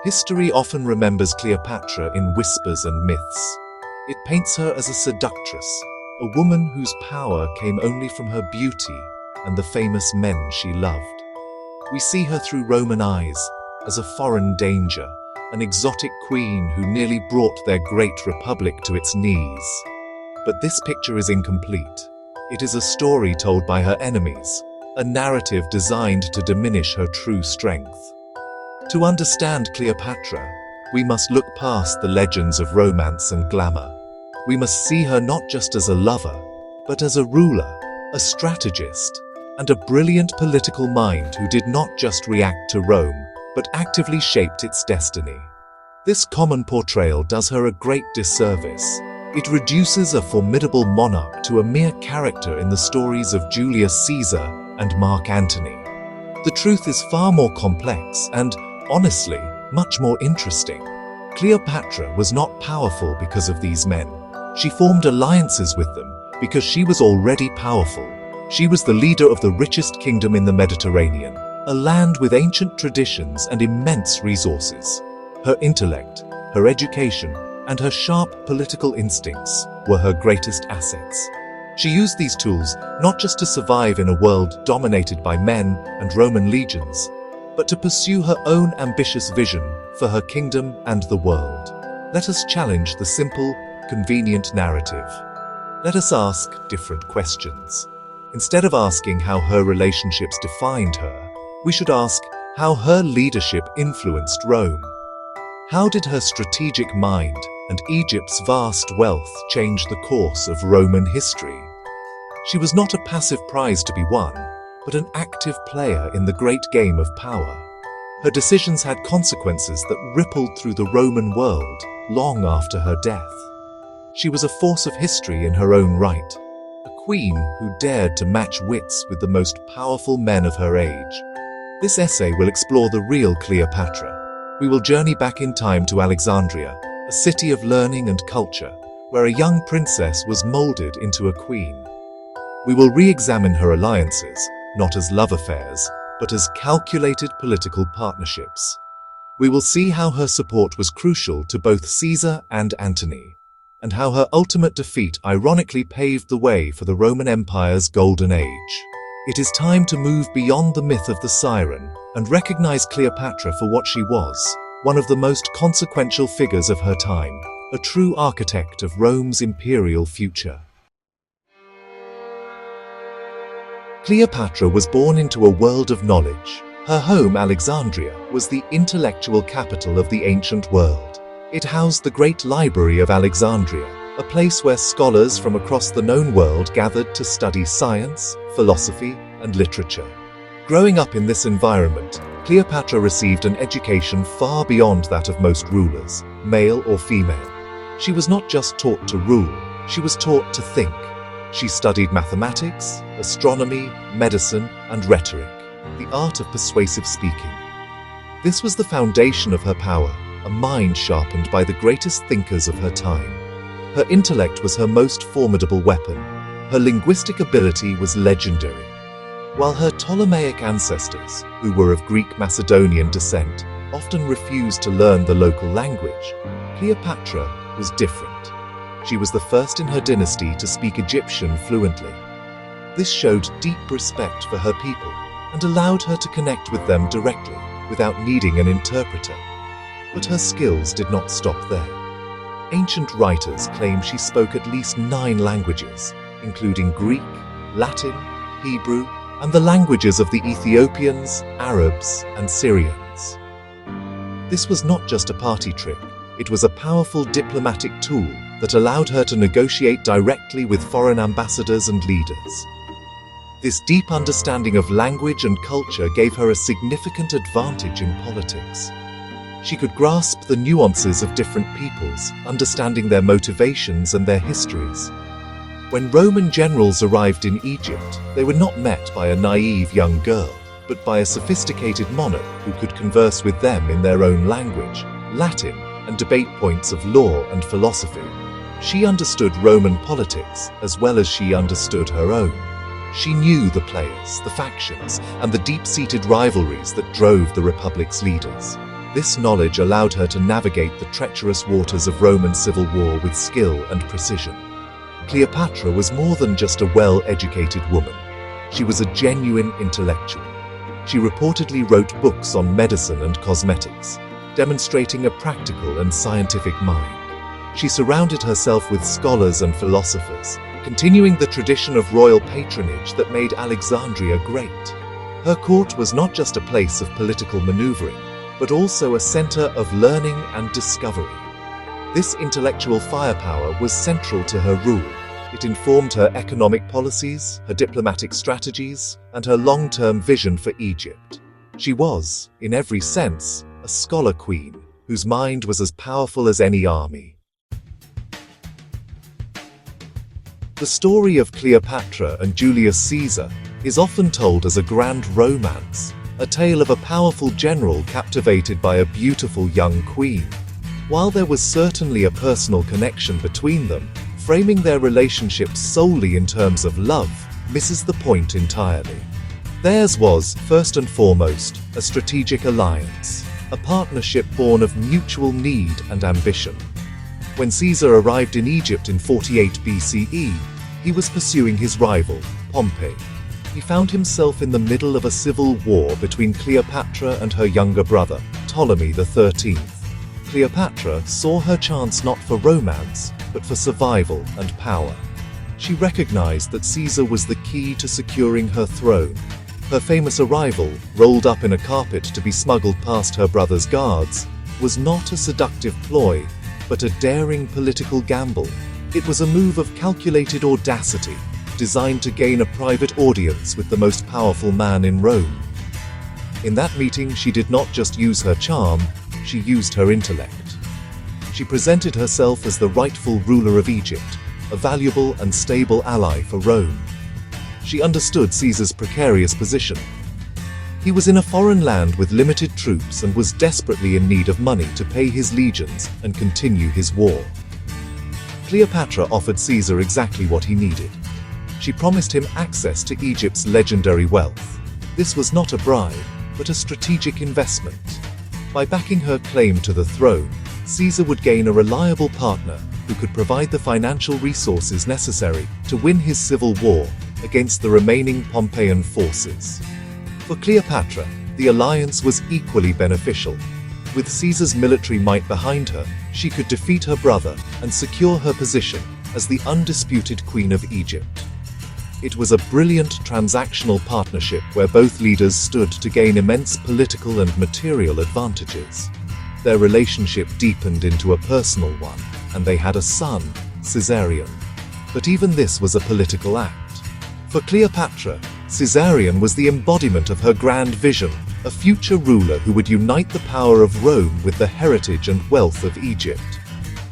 History often remembers Cleopatra in whispers and myths. It paints her as a seductress, a woman whose power came only from her beauty and the famous men she loved. We see her through Roman eyes as a foreign danger, an exotic queen who nearly brought their great republic to its knees. But this picture is incomplete. It is a story told by her enemies, a narrative designed to diminish her true strength. To understand Cleopatra, we must look past the legends of romance and glamour. We must see her not just as a lover, but as a ruler, a strategist, and a brilliant political mind who did not just react to Rome, but actively shaped its destiny. This common portrayal does her a great disservice. It reduces a formidable monarch to a mere character in the stories of Julius Caesar and Mark Antony. The truth is far more complex and, honestly, much more interesting. Cleopatra was not powerful because of these men. She formed alliances with them because she was already powerful. She was the leader of the richest kingdom in the Mediterranean, a land with ancient traditions and immense resources. Her intellect, her education, and her sharp political instincts were her greatest assets. She used these tools not just to survive in a world dominated by men and Roman legions, but to pursue her own ambitious vision for her kingdom and the world. Let us challenge the simple, convenient narrative. Let us ask different questions. Instead of asking how her relationships defined her, we should ask how her leadership influenced Rome. How did her strategic mind and Egypt's vast wealth change the course of Roman history? She was not a passive prize to be won, but an active player in the great game of power. Her decisions had consequences that rippled through the Roman world long after her death. She was a force of history in her own right, a queen who dared to match wits with the most powerful men of her age. This essay will explore the real Cleopatra. We will journey back in time to Alexandria, a city of learning and culture, where a young princess was molded into a queen. We will re-examine her alliances, not as love affairs, but as calculated political partnerships. We will see how her support was crucial to both Caesar and Antony, and how her ultimate defeat ironically paved the way for the Roman Empire's golden age. It is time to move beyond the myth of the siren and recognize Cleopatra for what she was, one of the most consequential figures of her time, a true architect of Rome's imperial future. Cleopatra was born into a world of knowledge. Her home, Alexandria, was the intellectual capital of the ancient world. It housed the great library of Alexandria, a place where scholars from across the known world gathered to study science, philosophy, and literature. Growing up in this environment, Cleopatra received an education far beyond that of most rulers, male or female. She was not just taught to rule, she was taught to think. She studied mathematics, astronomy, medicine, and rhetoric, the art of persuasive speaking. This was the foundation of her power, a mind sharpened by the greatest thinkers of her time. Her intellect was her most formidable weapon. Her linguistic ability was legendary. While her Ptolemaic ancestors, who were of Greek Macedonian descent, often refused to learn the local language, Cleopatra was different. She was the first in her dynasty to speak Egyptian fluently. This showed deep respect for her people and allowed her to connect with them directly without needing an interpreter. But her skills did not stop there. Ancient writers claim she spoke at least 9 languages, including Greek, Latin, Hebrew, and the languages of the Ethiopians, Arabs, and Syrians. This was not just a party trick, it was a powerful diplomatic tool that allowed her to negotiate directly with foreign ambassadors and leaders. This deep understanding of language and culture gave her a significant advantage in politics. She could grasp the nuances of different peoples, understanding their motivations and their histories. When Roman generals arrived in Egypt, they were not met by a naive young girl, but by a sophisticated monarch who could converse with them in their own language, Latin, and debate points of law and philosophy. She understood Roman politics as well as she understood her own. She knew the players, the factions, and the deep-seated rivalries that drove the Republic's leaders. This knowledge allowed her to navigate the treacherous waters of Roman civil war with skill and precision. Cleopatra was more than just a well-educated woman. She was a genuine intellectual. She reportedly wrote books on medicine and cosmetics, demonstrating a practical and scientific mind. She surrounded herself with scholars and philosophers, continuing the tradition of royal patronage that made Alexandria great. Her court was not just a place of political maneuvering, but also a center of learning and discovery. This intellectual firepower was central to her rule. It informed her economic policies, her diplomatic strategies, and her long-term vision for Egypt. She was, in every sense, a scholar queen, whose mind was as powerful as any army. The story of Cleopatra and Julius Caesar is often told as a grand romance, a tale of a powerful general captivated by a beautiful young queen. While there was certainly a personal connection between them, framing their relationship solely in terms of love misses the point entirely. Theirs was, first and foremost, a strategic alliance, a partnership born of mutual need and ambition. When Caesar arrived in Egypt in 48 BCE, he was pursuing his rival, Pompey. He found himself in the middle of a civil war between Cleopatra and her younger brother, Ptolemy XIII. Cleopatra saw her chance not for romance, but for survival and power. She recognized that Caesar was the key to securing her throne. Her famous arrival, rolled up in a carpet to be smuggled past her brother's guards, was not a seductive ploy, but a daring political gamble. It was a move of calculated audacity, designed to gain a private audience with the most powerful man in Rome. In that meeting, she did not just use her charm, she used her intellect. She presented herself as the rightful ruler of Egypt, a valuable and stable ally for Rome. She understood Caesar's precarious position. He was in a foreign land with limited troops and was desperately in need of money to pay his legions and continue his war. Cleopatra offered Caesar exactly what he needed. She promised him access to Egypt's legendary wealth. This was not a bribe, but a strategic investment. By backing her claim to the throne, Caesar would gain a reliable partner who could provide the financial resources necessary to win his civil war against the remaining Pompeian forces. For Cleopatra, the alliance was equally beneficial. With Caesar's military might behind her, she could defeat her brother and secure her position as the undisputed Queen of Egypt. It was a brilliant transactional partnership where both leaders stood to gain immense political and material advantages. Their relationship deepened into a personal one, and they had a son, Caesarion. But even this was a political act. For Cleopatra, Caesarion was the embodiment of her grand vision, a future ruler who would unite the power of Rome with the heritage and wealth of Egypt.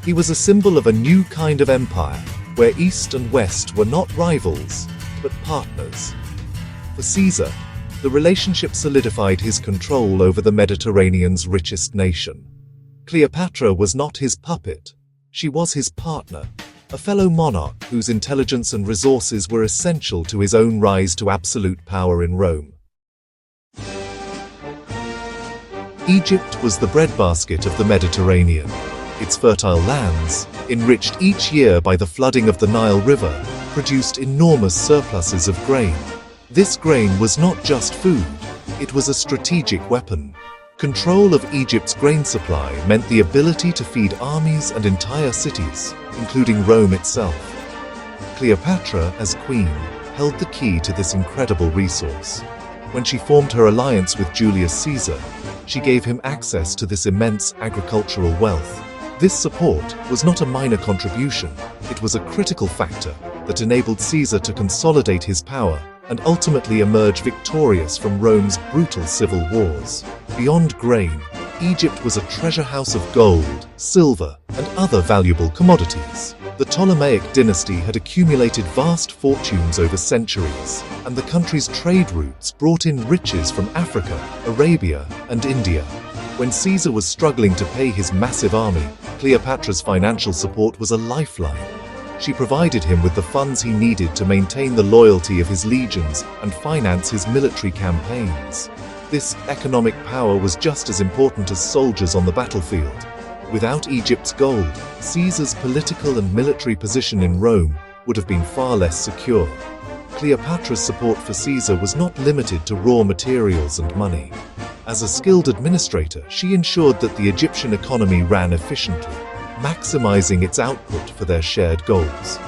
He was a symbol of a new kind of empire, where East and West were not rivals, but partners. For Caesar, the relationship solidified his control over the Mediterranean's richest nation. Cleopatra was not his puppet. She was his partner, a fellow monarch whose intelligence and resources were essential to his own rise to absolute power in Rome. Egypt was the breadbasket of the Mediterranean. Its fertile lands, enriched each year by the flooding of the Nile River, produced enormous surpluses of grain. This grain was not just food, it was a strategic weapon. Control of Egypt's grain supply meant the ability to feed armies and entire cities, including Rome itself. Cleopatra, as queen, held the key to this incredible resource. When she formed her alliance with Julius Caesar, she gave him access to this immense agricultural wealth. This support was not a minor contribution, it was a critical factor that enabled Caesar to consolidate his power and ultimately emerge victorious from Rome's brutal civil wars. Beyond grain, Egypt was a treasure house of gold, silver, and other valuable commodities. The Ptolemaic dynasty had accumulated vast fortunes over centuries, and the country's trade routes brought in riches from Africa, Arabia, and India. When Caesar was struggling to pay his massive army, Cleopatra's financial support was a lifeline. She provided him with the funds he needed to maintain the loyalty of his legions and finance his military campaigns. This economic power was just as important as soldiers on the battlefield. Without Egypt's gold, Caesar's political and military position in Rome would have been far less secure. Cleopatra's support for Caesar was not limited to raw materials and money. As a skilled administrator, she ensured that the Egyptian economy ran efficiently, maximizing its output for their shared goals.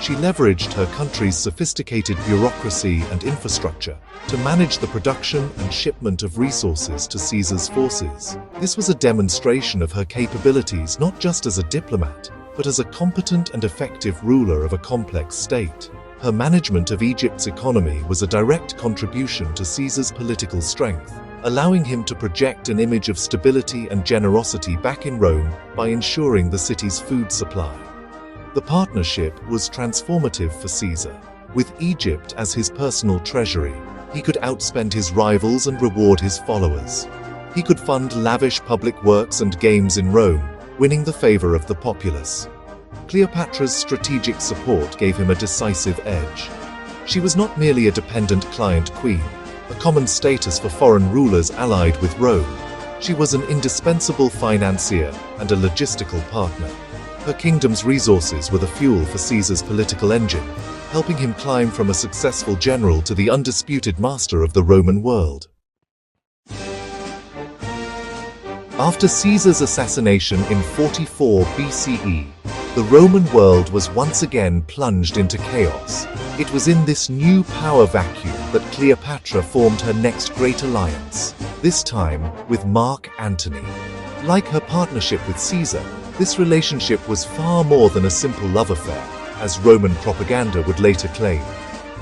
She leveraged her country's sophisticated bureaucracy and infrastructure to manage the production and shipment of resources to Caesar's forces. This was a demonstration of her capabilities not just as a diplomat, but as a competent and effective ruler of a complex state. Her management of Egypt's economy was a direct contribution to Caesar's political strength, allowing him to project an image of stability and generosity back in Rome by ensuring the city's food supply. The partnership was transformative for Caesar. With Egypt as his personal treasury, he could outspend his rivals and reward his followers. He could fund lavish public works and games in Rome, winning the favor of the populace. Cleopatra's strategic support gave him a decisive edge. She was not merely a dependent client queen, a common status for foreign rulers allied with Rome. She was an indispensable financier and a logistical partner. Her kingdom's resources were the fuel for Caesar's political engine, helping him climb from a successful general to the undisputed master of the Roman world. After Caesar's assassination in 44 BCE, the Roman world was once again plunged into chaos. It was in this new power vacuum that Cleopatra formed her next great alliance, this time with Mark Antony. Like her partnership with Caesar, this relationship was far more than a simple love affair, as Roman propaganda would later claim.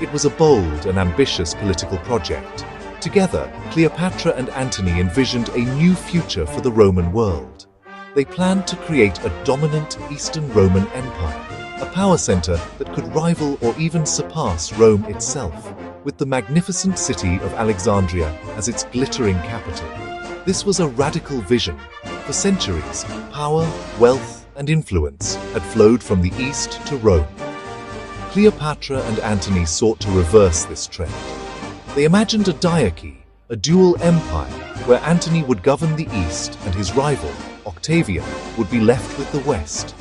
It was a bold and ambitious political project. Together, Cleopatra and Antony envisioned a new future for the Roman world. They planned to create a dominant Eastern Roman Empire, a power center that could rival or even surpass Rome itself, with the magnificent city of Alexandria as its glittering capital. This was a radical vision. For centuries, power, wealth, and influence had flowed from the east to Rome. Cleopatra and Antony sought to reverse this trend. They imagined a diarchy, a dual empire, where Antony would govern the east and his rival, Octavian, would be left with the west.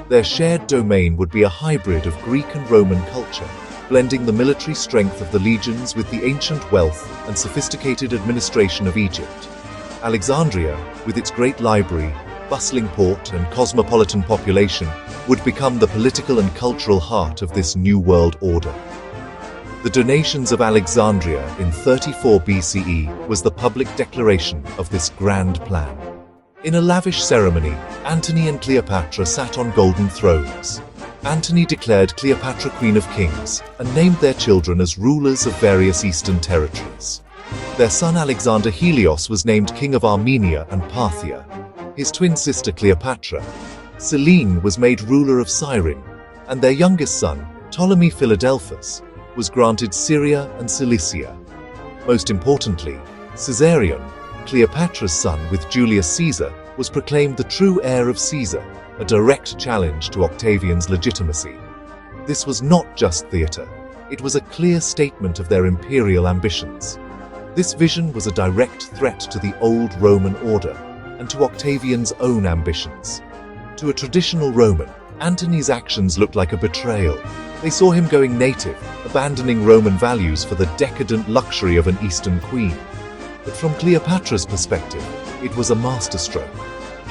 Their shared domain would be a hybrid of Greek and Roman culture, blending the military strength of the legions with the ancient wealth and sophisticated administration of Egypt. Alexandria, with its great library, bustling port, and cosmopolitan population, would become the political and cultural heart of this new world order. The donations of Alexandria in 34 BCE was the public declaration of this grand plan. In a lavish ceremony, Antony and Cleopatra sat on golden thrones. Antony declared Cleopatra Queen of Kings and named their children as rulers of various eastern territories. Their son Alexander Helios was named King of Armenia and Parthia. His twin sister Cleopatra, Selene, was made ruler of Cyrene, and their youngest son, Ptolemy Philadelphus, was granted Syria and Cilicia. Most importantly, Caesarion, Cleopatra's son with Julius Caesar, was proclaimed the true heir of Caesar, a direct challenge to Octavian's legitimacy. This was not just theatre, it was a clear statement of their imperial ambitions. This vision was a direct threat to the old Roman order and to Octavian's own ambitions. To a traditional Roman, Antony's actions looked like a betrayal. They saw him going native, abandoning Roman values for the decadent luxury of an Eastern queen. But from Cleopatra's perspective, it was a masterstroke.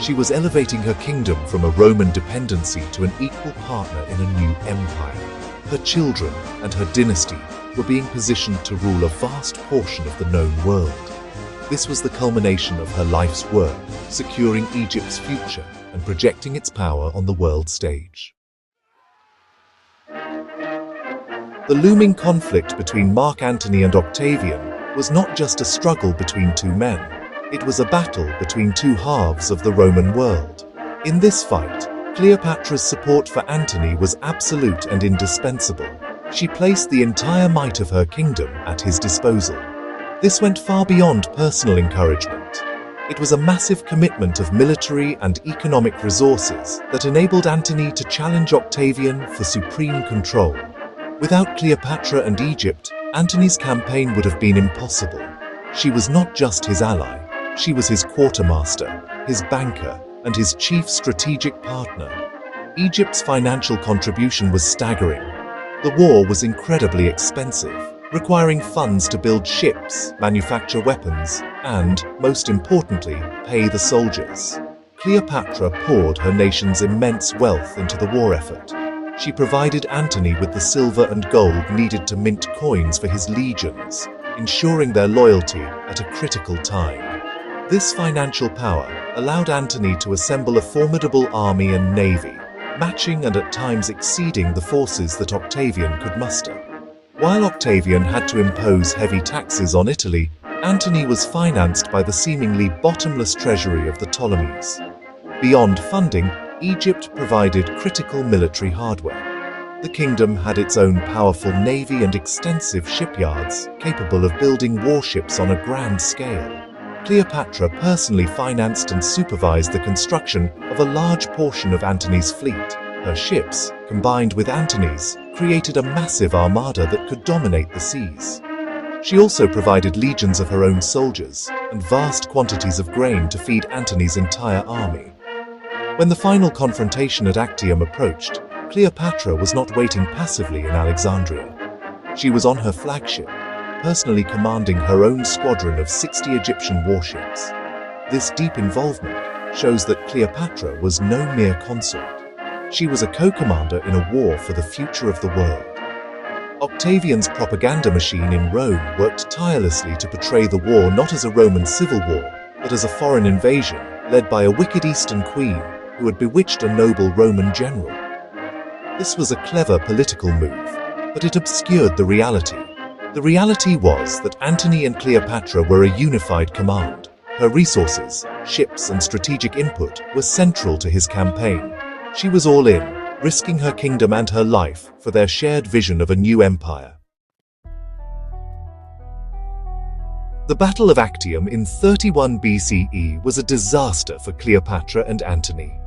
She was elevating her kingdom from a Roman dependency to an equal partner in a new empire. Her children and her dynasty were being positioned to rule a vast portion of the known world. This was the culmination of her life's work, securing Egypt's future and projecting its power on the world stage. The looming conflict between Mark Antony and Octavian was not just a struggle between two men. It was a battle between two halves of the Roman world. In this fight, Cleopatra's support for Antony was absolute and indispensable. She placed the entire might of her kingdom at his disposal. This went far beyond personal encouragement. It was a massive commitment of military and economic resources that enabled Antony to challenge Octavian for supreme control. Without Cleopatra and Egypt, Antony's campaign would have been impossible. She was not just his ally, she was his quartermaster, his banker, and his chief strategic partner. Egypt's financial contribution was staggering. The war was incredibly expensive, requiring funds to build ships, manufacture weapons, and, most importantly, pay the soldiers. Cleopatra poured her nation's immense wealth into the war effort. She provided Antony with the silver and gold needed to mint coins for his legions, ensuring their loyalty at a critical time. This financial power allowed Antony to assemble a formidable army and navy, matching and at times exceeding the forces that Octavian could muster. While Octavian had to impose heavy taxes on Italy, Antony was financed by the seemingly bottomless treasury of the Ptolemies. Beyond funding, Egypt provided critical military hardware. The kingdom had its own powerful navy and extensive shipyards, capable of building warships on a grand scale. Cleopatra personally financed and supervised the construction of a large portion of Antony's fleet. Her ships, combined with Antony's, created a massive armada that could dominate the seas. She also provided legions of her own soldiers and vast quantities of grain to feed Antony's entire army. When the final confrontation at Actium approached, Cleopatra was not waiting passively in Alexandria. She was on her flagship, personally commanding her own squadron of 60 Egyptian warships. This deep involvement shows that Cleopatra was no mere consort. She was a co-commander in a war for the future of the world. Octavian's propaganda machine in Rome worked tirelessly to portray the war not as a Roman civil war, but as a foreign invasion led by a wicked Eastern queen who had bewitched a noble Roman general. This was a clever political move, but it obscured the reality. The reality was that Antony and Cleopatra were a unified command. Her resources, ships, and strategic input were central to his campaign. She was all in, risking her kingdom and her life for their shared vision of a new empire. The Battle of Actium in 31 BCE was a disaster for Cleopatra and Antony.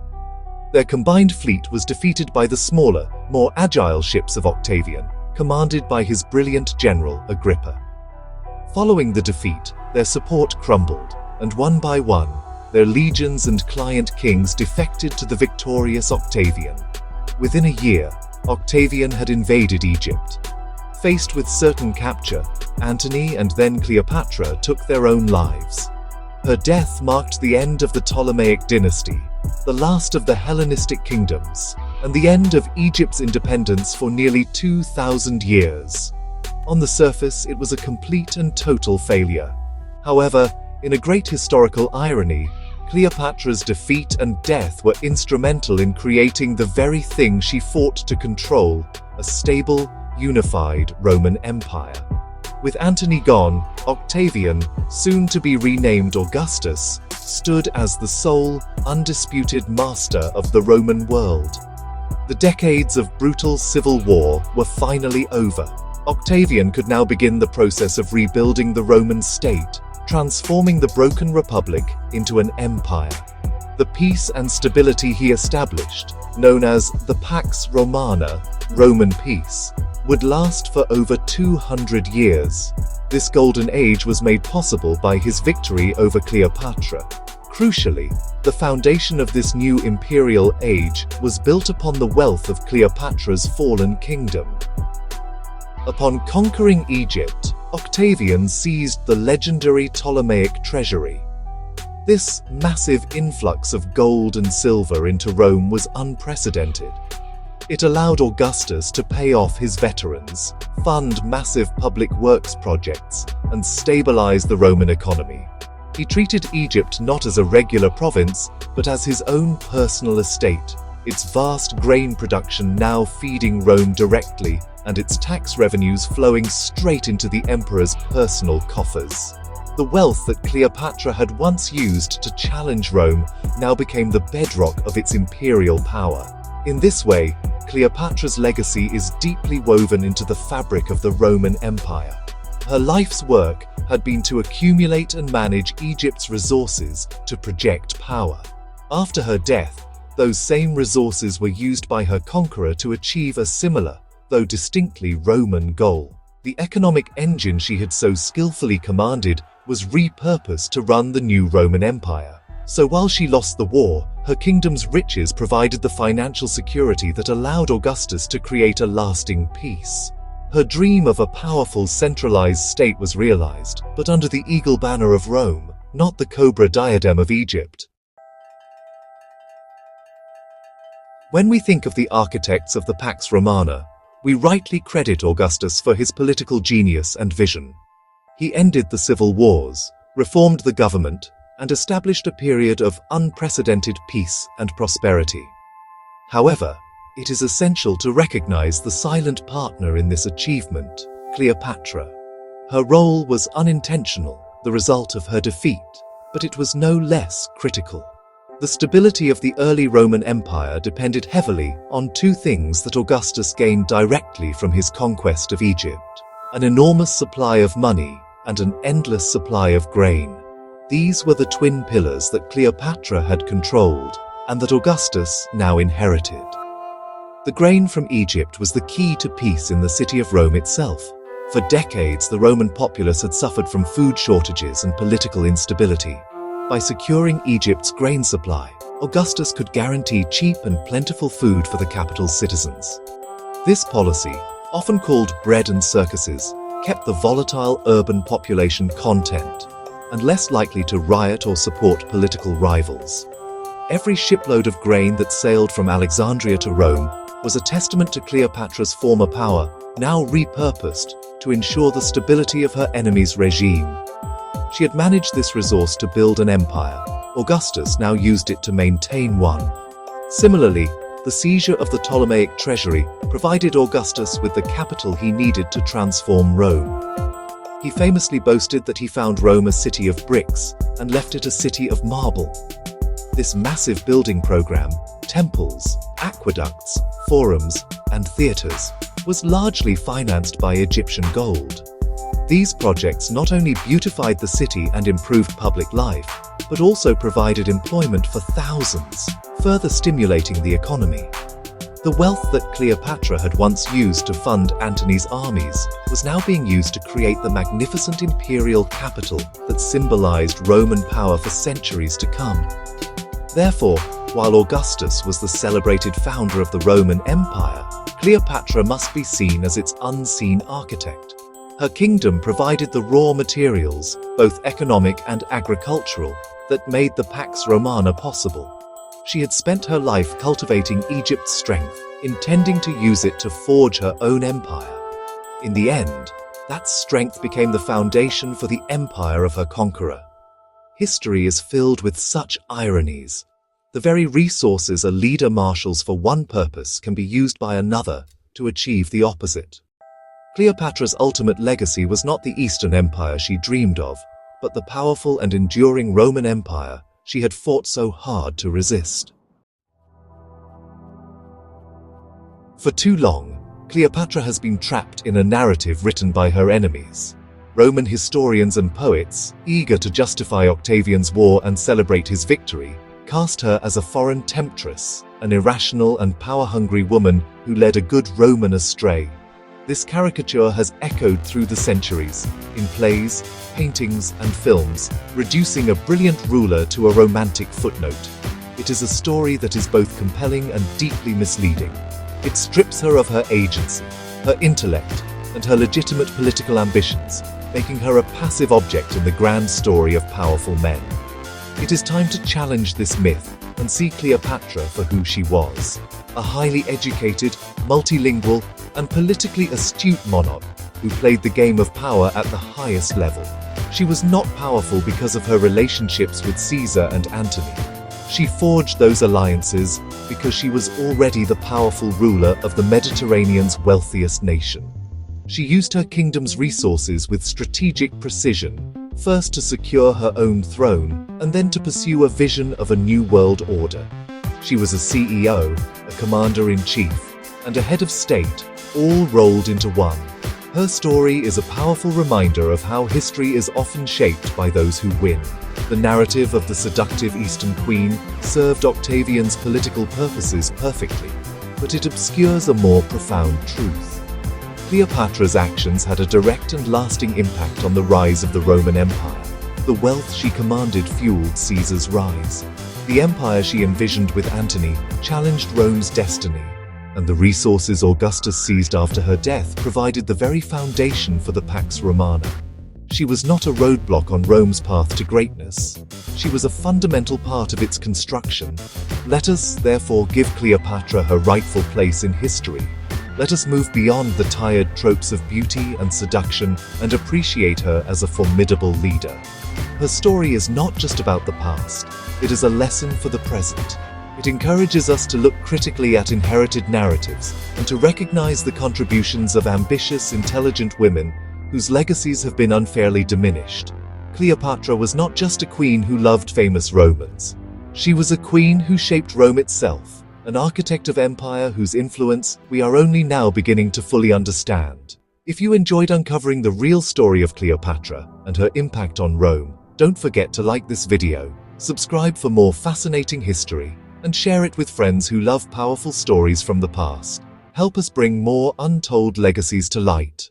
Their combined fleet was defeated by the smaller, more agile ships of Octavian, commanded by his brilliant general Agrippa. Following the defeat, their support crumbled, and one by one, their legions and client kings defected to the victorious Octavian. Within a year, Octavian had invaded Egypt. Faced with certain capture, Antony and then Cleopatra took their own lives. Her death marked the end of the Ptolemaic dynasty, the last of the Hellenistic kingdoms, and the end of Egypt's independence for nearly 2,000 years. On the surface, it was a complete and total failure. However, in a great historical irony, Cleopatra's defeat and death were instrumental in creating the very thing she fought to control, a stable, unified Roman Empire. With Antony gone, Octavian, soon to be renamed Augustus, stood as the sole, undisputed master of the Roman world. The decades of brutal civil war were finally over. Octavian could now begin the process of rebuilding the Roman state, transforming the broken republic into an empire. The peace and stability he established, known as the Pax Romana, Roman peace, would last for over 200 years. This golden age was made possible by his victory over Cleopatra. Crucially, the foundation of this new imperial age was built upon the wealth of Cleopatra's fallen kingdom. Upon conquering Egypt, Octavian seized the legendary Ptolemaic treasury. This massive influx of gold and silver into Rome was unprecedented. It allowed Augustus to pay off his veterans, fund massive public works projects, and stabilize the Roman economy. He treated Egypt not as a regular province, but as his own personal estate, its vast grain production now feeding Rome directly, and its tax revenues flowing straight into the emperor's personal coffers. The wealth that Cleopatra had once used to challenge Rome now became the bedrock of its imperial power. In this way, Cleopatra's legacy is deeply woven into the fabric of the Roman Empire. Her life's work had been to accumulate and manage Egypt's resources to project power. After her death, those same resources were used by her conqueror to achieve a similar, though distinctly Roman goal. The economic engine she had so skillfully commanded was repurposed to run the new Roman Empire. So while she lost the war, her kingdom's riches provided the financial security that allowed Augustus to create a lasting peace. Her dream of a powerful, centralized state was realized, but under the eagle banner of Rome, not the cobra diadem of Egypt. When we think of the architects of the Pax Romana, we rightly credit Augustus for his political genius and vision. He ended the civil wars, reformed the government, and established a period of unprecedented peace and prosperity. However, it is essential to recognize the silent partner in this achievement, Cleopatra. Her role was unintentional, the result of her defeat, but it was no less critical. The stability of the early Roman Empire depended heavily on two things that Augustus gained directly from his conquest of Egypt: an enormous supply of money and an endless supply of grain. These were the twin pillars that Cleopatra had controlled and that Augustus now inherited. The grain from Egypt was the key to peace in the city of Rome itself. For decades, the Roman populace had suffered from food shortages and political instability. By securing Egypt's grain supply, Augustus could guarantee cheap and plentiful food for the capital's citizens. This policy, often called bread and circuses, kept the volatile urban population content and less likely to riot or support political rivals. Every shipload of grain that sailed from Alexandria to Rome was a testament to Cleopatra's former power, now repurposed to ensure the stability of her enemy's regime. She had managed this resource to build an empire. Augustus now used it to maintain one. Similarly, the seizure of the Ptolemaic treasury provided Augustus with the capital he needed to transform Rome. He famously boasted that he found Rome a city of bricks and left it a city of marble. This massive building program, temples, aqueducts, forums, and theaters, was largely financed by Egyptian gold. These projects not only beautified the city and improved public life, but also provided employment for thousands, further stimulating the economy. The wealth that Cleopatra had once used to fund Antony's armies was now being used to create the magnificent imperial capital that symbolized Roman power for centuries to come. Therefore, while Augustus was the celebrated founder of the Roman Empire, Cleopatra must be seen as its unseen architect. Her kingdom provided the raw materials, both economic and agricultural, that made the Pax Romana possible. She had spent her life cultivating Egypt's strength, intending to use it to forge her own empire. In the end, that strength became the foundation for the empire of her conqueror. History is filled with such ironies. The very resources a leader marshals for one purpose can be used by another to achieve the opposite. Cleopatra's ultimate legacy was not the Eastern Empire she dreamed of, but the powerful and enduring Roman Empire she had fought so hard to resist. For too long, Cleopatra has been trapped in a narrative written by her enemies. Roman historians and poets, eager to justify Octavian's war and celebrate his victory, cast her as a foreign temptress, an irrational and power-hungry woman who led a good Roman astray. This caricature has echoed through the centuries, in plays, paintings, and films, reducing a brilliant ruler to a romantic footnote. It is a story that is both compelling and deeply misleading. It strips her of her agency, her intellect, and her legitimate political ambitions, making her a passive object in the grand story of powerful men. It is time to challenge this myth and see Cleopatra for who she was: a highly educated, multilingual, and politically astute monarch who played the game of power at the highest level. She was not powerful because of her relationships with Caesar and Antony. She forged those alliances because she was already the powerful ruler of the Mediterranean's wealthiest nation. She used her kingdom's resources with strategic precision, first to secure her own throne, and then to pursue a vision of a new world order. She was a CEO, a commander-in-chief, and a head of state, all rolled into one. Her story is a powerful reminder of how history is often shaped by those who win. The narrative of the seductive Eastern Queen served Octavian's political purposes perfectly, but it obscures a more profound truth. Cleopatra's actions had a direct and lasting impact on the rise of the Roman Empire. The wealth she commanded fueled Caesar's rise. The empire she envisioned with Antony challenged Rome's destiny, and the resources Augustus seized after her death provided the very foundation for the Pax Romana. She was not a roadblock on Rome's path to greatness. She was a fundamental part of its construction. Let us, therefore, give Cleopatra her rightful place in history. Let us move beyond the tired tropes of beauty and seduction and appreciate her as a formidable leader. Her story is not just about the past. It is a lesson for the present. It encourages us to look critically at inherited narratives and to recognize the contributions of ambitious, intelligent women whose legacies have been unfairly diminished. Cleopatra was not just a queen who loved famous Romans. She was a queen who shaped Rome itself, an architect of empire whose influence we are only now beginning to fully understand. If you enjoyed uncovering the real story of Cleopatra and her impact on Rome, don't forget to like this video, subscribe for more fascinating history, and share it with friends who love powerful stories from the past. Help us bring more untold legacies to light.